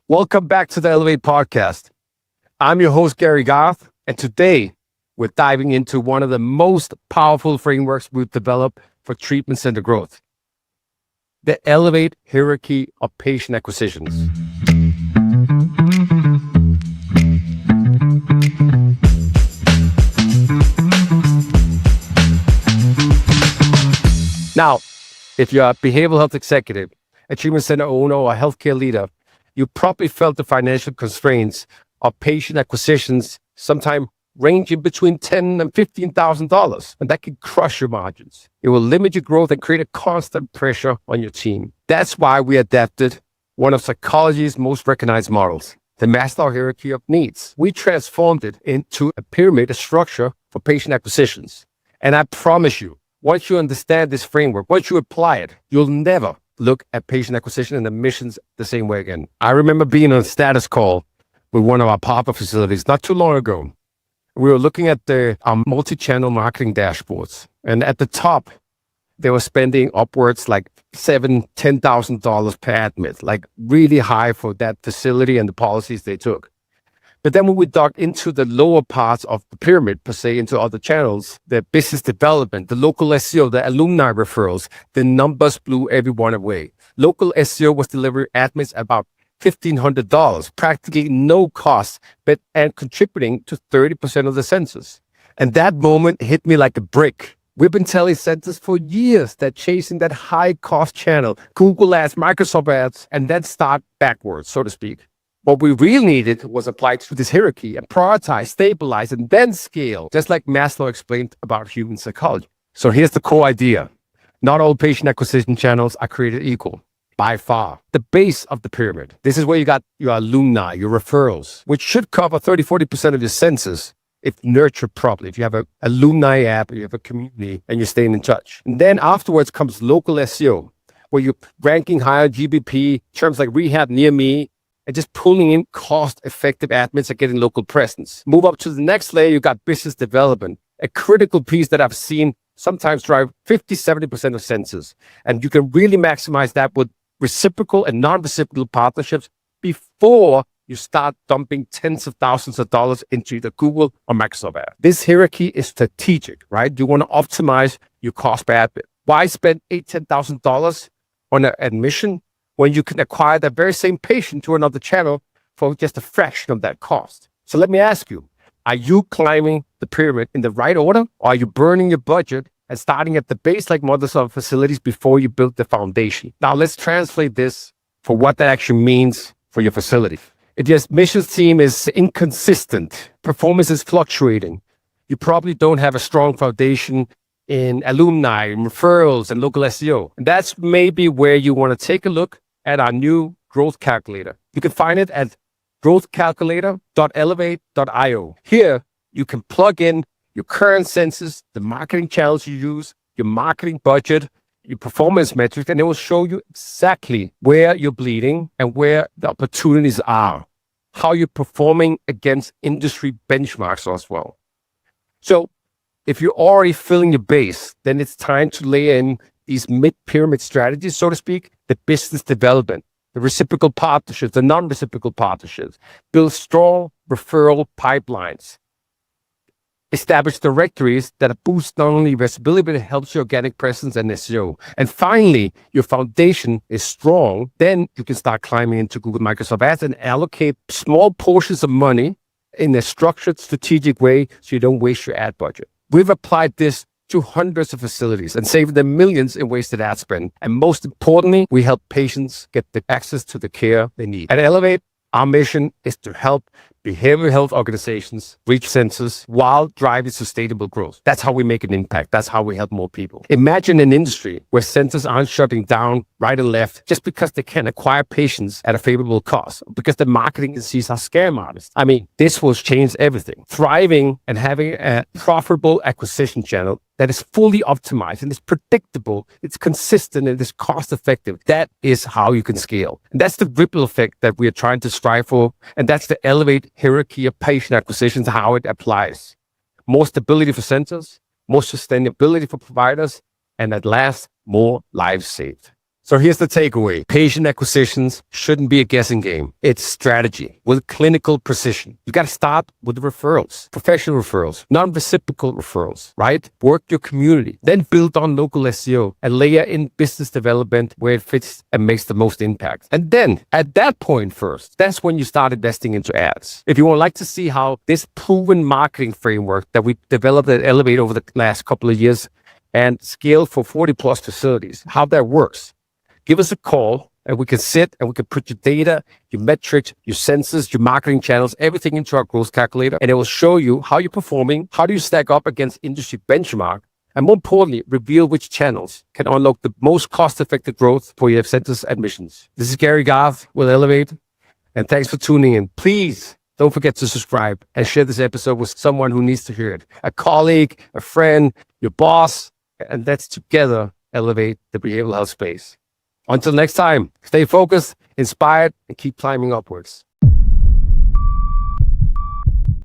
Welcome back to the Elevate podcast. I'm your host, Garth, and today we're diving into one of the most powerful frameworks we've developed for treatment center growth, the Elevate hierarchy of patient acquisitions. Now, if you're a behavioral health executive, a treatment center owner, or a healthcare leader, you probably felt the financial constraints of patient acquisitions, sometimes ranging between $10,000 and $15,000, and that can crush your margins. It will limit your growth and create a constant pressure on your team. That's why we adapted one of psychology's most recognized models, the Maslow hierarchy of needs. We transformed it into a pyramid, a structure for patient acquisitions. And I promise you, once you understand this framework, once you apply it, you'll never look at patient acquisition and admissions the same way again. I remember being on a status call with one of our partner facilities not too long ago. We were looking at our multi-channel marketing dashboards, and at the top, they were spending upwards like $7,000, $10,000 per admit, like really high for that facility and the policies they took. But then when we dug into the lower parts of the pyramid, per se, into other channels, the business development, the local SEO, the alumni referrals, the numbers blew everyone away. Local SEO was delivering admits about $1,500, practically no cost, and contributing to 30% of the census. And that moment hit me like a brick. We've been telling Census for years that chasing that high cost channel, Google ads, Microsoft ads, and then start backwards, so to speak. What we really needed was apply to this hierarchy and prioritize, stabilize, and then scale, just like Maslow explained about human psychology. So here's the core idea. Not all patient acquisition channels are created equal, by far. The base of the pyramid. This is where you got your alumni, your referrals, which should cover 30-40% of your census if nurtured properly. If you have an alumni app, you have a community, and you're staying in touch. And then afterwards comes local SEO, where you're ranking higher GBP, terms like rehab near me, and just pulling in cost-effective admits and getting local presence. Move up to the next layer, you got business development, a critical piece that I've seen sometimes drive 50-70% of census. And you can really maximize that with reciprocal and non-reciprocal partnerships before you start dumping tens of thousands of dollars into either Google or Microsoft ad. This hierarchy is strategic, right? You want to optimize your cost per admit. Why spend $8,000, $10,000 on an admission when you can acquire that very same patient to another channel for just a fraction of that cost? So let me ask you, are you climbing the pyramid in the right order? Or are you burning your budget and starting at the base like Microsoft facilities before you build the foundation? Now let's translate this for what that actually means for your facility. If your admissions team is inconsistent, performance is fluctuating, you probably don't have a strong foundation in alumni, in referrals, and local SEO. And that's maybe where you want to take a look at our new growth calculator. You can find it at growthcalculator.elevate.io. Here, you can plug in your current census, the marketing channels you use, your marketing budget, your performance metrics, and it will show you exactly where you're bleeding and where the opportunities are, how you're performing against industry benchmarks as well. So if you're already filling your base, then it's time to lay in these mid-pyramid strategies, so to speak, the business development, the reciprocal partnerships, the non-reciprocal partnerships, build strong referral pipelines, establish directories that boost not only visibility, but it helps your organic presence and SEO. And finally, your foundation is strong. Then you can start climbing into Google, Microsoft ads and allocate small portions of money in a structured, strategic way so you don't waste your ad budget. We've applied this to hundreds of facilities and saved them millions in wasted ad spend. And most importantly, we help patients get the access to the care they need. At Elevate, our mission is to help behavioral health organizations reach census while driving sustainable growth. That's how we make an impact. That's how we help more people. Imagine an industry where centers aren't shutting down right and left just because they can acquire patients at a favorable cost, because the marketing agencies are scam artists. I mean, this will change everything. Thriving and having a profitable acquisition channel that is fully optimized and is predictable, it's consistent, and it's cost effective. That is how you can scale. And that's the ripple effect that we are trying to strive for. And that's the Elevate hierarchy of patient acquisitions, how it applies. More stability for centers, more sustainability for providers, and at last, more lives saved. So here's the takeaway. Patient acquisitions shouldn't be a guessing game. It's strategy with clinical precision. You got to start with the referrals, professional referrals, non-reciprocal referrals, right? Work your community, then build on local SEO and layer in business development where it fits and makes the most impact. And then at that point first, that's when you start investing into ads. If you would like to see how this proven marketing framework that we developed at Elevate over the last couple of years and scaled for 40 plus facilities, how that works, give us a call and we can sit and we can put your data, your metrics, your census, your marketing channels, everything into our growth calculator. And it will show you how you're performing, how do you stack up against industry benchmark, and more importantly, reveal which channels can unlock the most cost-effective growth for your census admissions. This is Gary Garth with Elevate, and thanks for tuning in. Please don't forget to subscribe and share this episode with someone who needs to hear it. A colleague, a friend, your boss, and let's together elevate the behavioral health space. Until next time, stay focused, inspired, and keep climbing upwards.